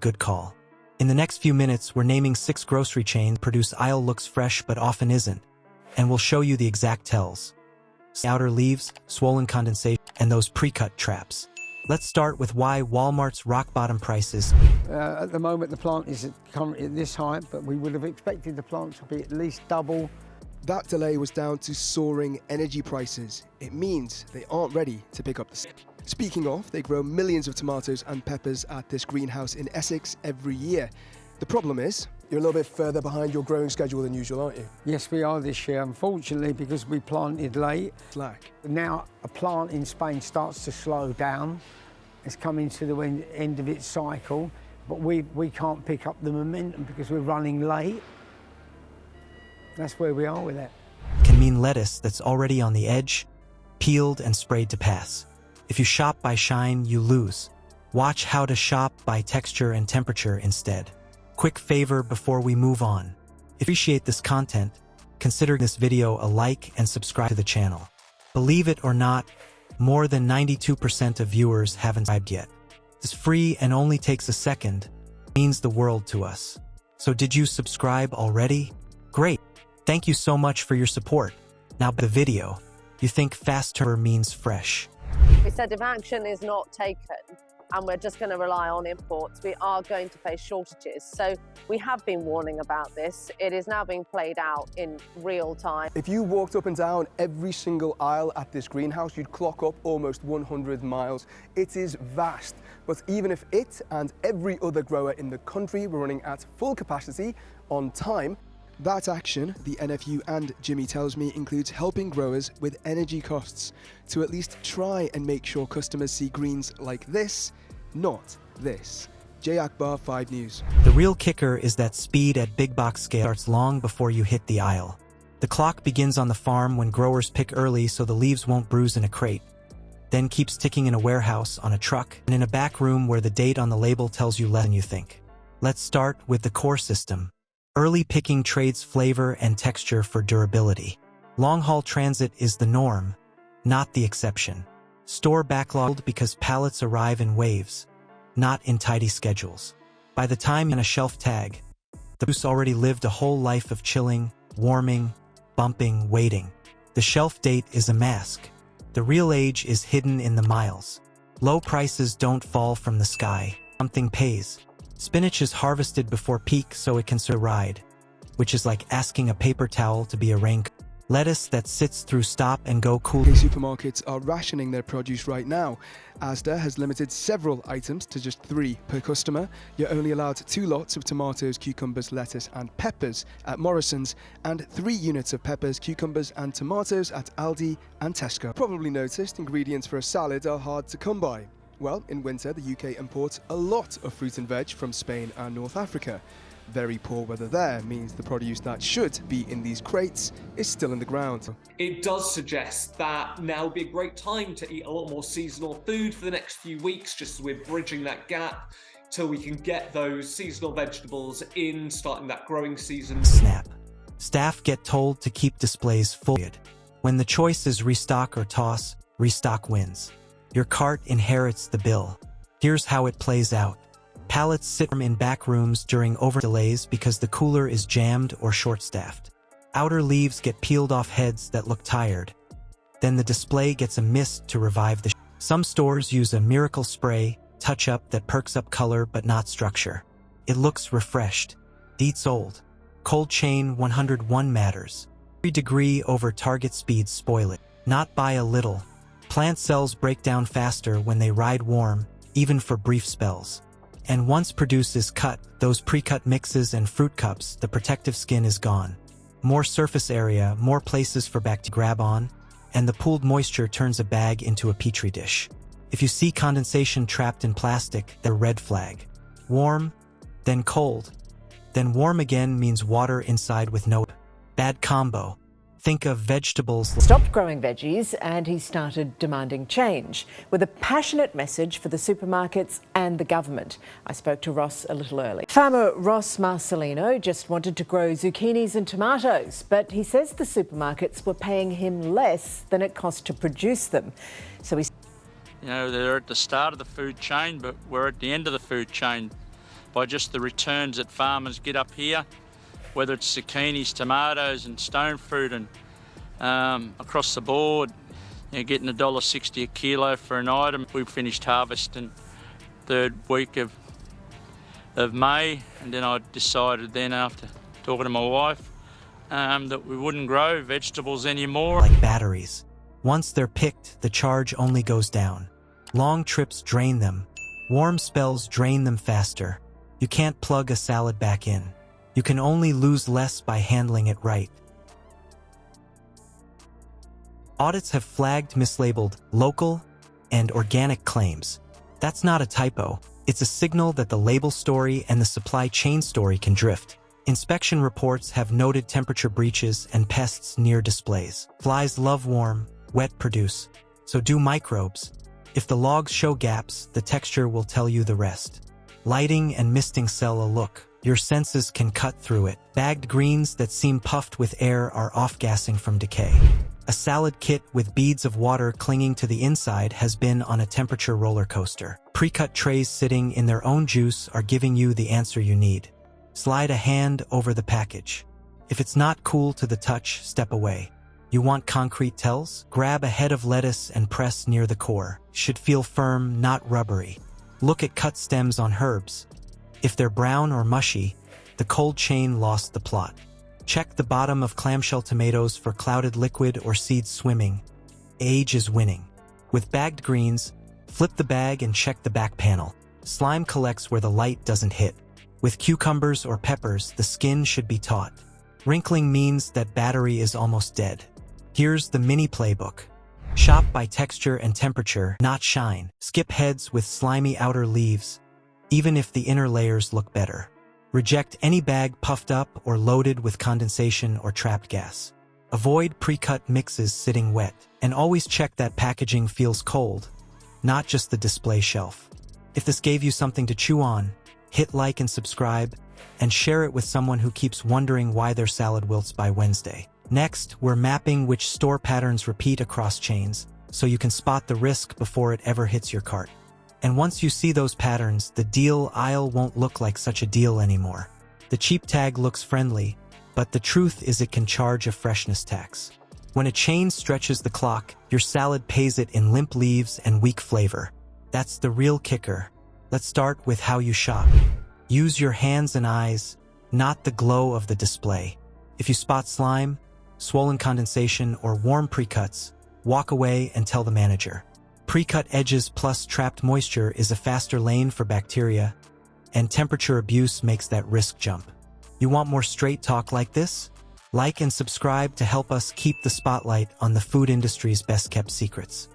good call. In the next few minutes, we're naming 6 grocery chains produce aisle looks fresh but often isn't, and we'll show you the exact tells. Outer leaves, swollen condensation, and those pre-cut traps. Let's start with why Walmart's rock-bottom prices. At the moment, the plant is currently at this height, but we would have expected the plant to be at least double. That delay was down to soaring energy prices. It means they aren't ready to pick up the... Speaking of, they grow millions of tomatoes and peppers at this greenhouse in Essex every year. The problem is, you're a little bit further behind your growing schedule than usual, aren't you? Yes, we are this year, unfortunately, because we planted late. Slack. Now, a plant in Spain starts to slow down. It's coming to the end of its cycle, but we can't pick up the momentum because we're running late. That's where we are with it. Can mean lettuce that's already on the edge, peeled and sprayed to pass. If you shop by shine, you lose. Watch how to shop by texture and temperature instead. Quick favor before we move on. If you appreciate this content, consider this video a like and subscribe to the channel. Believe it or not, more than 92% of viewers haven't subscribed yet. It's free and only takes a second. It means the world to us. So did you subscribe already? Great. Thank you so much for your support. Now the video. You think faster means fresh. We said if action is not taken and we're just going to rely on imports, we are going to face shortages. So we have been warning about this. It is now being played out in real time. If you walked up and down every single aisle at this greenhouse, you'd clock up almost 100 miles. It is vast, but even if it and every other grower in the country were running at full capacity on time, that action, the NFU and Jimmy tells me, includes helping growers with energy costs to at least try and make sure customers see greens like this, not this. Jay Akbar, 5 News. The real kicker is that speed at big box scale starts long before you hit the aisle. The clock begins on the farm when growers pick early so the leaves won't bruise in a crate, then keeps ticking in a warehouse, on a truck, and in a back room where the date on the label tells you less than you think. Let's start with the core system. Early picking trades flavor and texture for durability. Long-haul transit is the norm, not the exception. Store backlogged because pallets arrive in waves, not in tidy schedules. By the time in a shelf tag, the produce already lived a whole life of chilling, warming, bumping, waiting. The shelf date is a mask. The real age is hidden in the miles. Low prices don't fall from the sky. Something pays. Spinach is harvested before peak so it can ride, which is like asking a paper towel to be a raincoat. Lettuce that sits through stop-and-go cool. Supermarkets are rationing their produce right now. Asda has limited several items to just 3 per customer. You're only allowed 2 lots of tomatoes, cucumbers, lettuce and peppers at Morrison's and 3 units of peppers, cucumbers and tomatoes at Aldi and Tesco. Probably noticed ingredients for a salad are hard to come by. Well, in winter, the UK imports a lot of fruit and veg from Spain and North Africa. Very poor weather there means the produce that should be in these crates is still in the ground. It does suggest that now would be a great time to eat a lot more seasonal food for the next few weeks, just as we're bridging that gap till we can get those seasonal vegetables in, starting that growing season. Snap. Staff get told to keep displays full. When the choice is restock or toss, restock wins. Your cart inherits the bill. Here's how it plays out. Pallets sit in back rooms during over delays because the cooler is jammed or short-staffed. Outer leaves get peeled off heads that look tired. Then the display gets a mist to revive the Some stores use a miracle spray, touch-up that perks up color but not structure. It looks refreshed. Deets old. Cold chain 101 matters. 3 degree over target speed spoil it. Not by a little. Plant cells break down faster when they ride warm, even for brief spells. And once produce is cut, those pre-cut mixes and fruit cups, the protective skin is gone. More surface area, more places for bacteria to grab on, and the pooled moisture turns a bag into a petri dish. If you see condensation trapped in plastic, they're red flag. Warm, then cold, then warm again means water inside with no bad combo. Think of vegetables. Stopped growing veggies and he started demanding change with a passionate message for the supermarkets and the government. I spoke to Ross a little early. Farmer Ross Marcelino just wanted to grow zucchinis and tomatoes, but he says the supermarkets were paying him less than it cost to produce them. So he... You know, they're at the start of the food chain, but we're at the end of the food chain. by just the returns that farmers get up here, whether it's zucchinis, tomatoes and stone fruit, and across the board, getting $1.60 a kilo for an item. We've finished harvesting third week of May, and then I decided then, after talking to my wife, that we wouldn't grow vegetables anymore. Like batteries. Once they're picked, the charge only goes down. Long trips drain them. Warm spells drain them faster. You can't plug a salad back in. You can only lose less by handling it right. Audits have flagged mislabeled local and organic claims. That's not a typo. It's a signal that the label story and the supply chain story can drift. Inspection reports have noted temperature breaches and pests near displays. Flies love warm, wet produce. So do microbes. If the logs show gaps, the texture will tell you the rest. Lighting and misting sell a look. Your senses can cut through it. Bagged greens that seem puffed with air are off-gassing from decay. A salad kit with beads of water clinging to the inside has been on a temperature roller coaster. Pre-cut trays sitting in their own juice are giving you the answer you need. Slide a hand over the package. If it's not cool to the touch, step away. You want concrete tells? Grab a head of lettuce and press near the core. Should feel firm, not rubbery. Look at cut stems on herbs. If they're brown or mushy, the cold chain lost the plot. Check the bottom of clamshell tomatoes for clouded liquid or seeds swimming. Age is winning. With bagged greens, flip the bag and check the back panel. Slime collects where the light doesn't hit. With cucumbers or peppers, the skin should be taut. Wrinkling means that battery is almost dead. Here's the mini playbook. Shop by texture and temperature, not shine. Skip heads with slimy outer leaves, even if the inner layers look better. Reject any bag puffed up or loaded with condensation or trapped gas. Avoid pre-cut mixes sitting wet, and always check that packaging feels cold, not just the display shelf. If this gave you something to chew on, hit like and subscribe, and share it with someone who keeps wondering why their salad wilts by Wednesday. Next, we're mapping which store patterns repeat across chains, so you can spot the risk before it ever hits your cart. And once you see those patterns, the deal aisle won't look like such a deal anymore. The cheap tag looks friendly, but the truth is it can charge a freshness tax. When a chain stretches the clock, your salad pays it in limp leaves and weak flavor. That's the real kicker. Let's start with how you shop. Use your hands and eyes, not the glow of the display. If you spot slime, swollen condensation, or warm pre-cuts, walk away and tell the manager. Pre-cut edges plus trapped moisture is a faster lane for bacteria, and temperature abuse makes that risk jump. You want more straight talk like this? Like and subscribe to help us keep the spotlight on the food industry's best-kept secrets.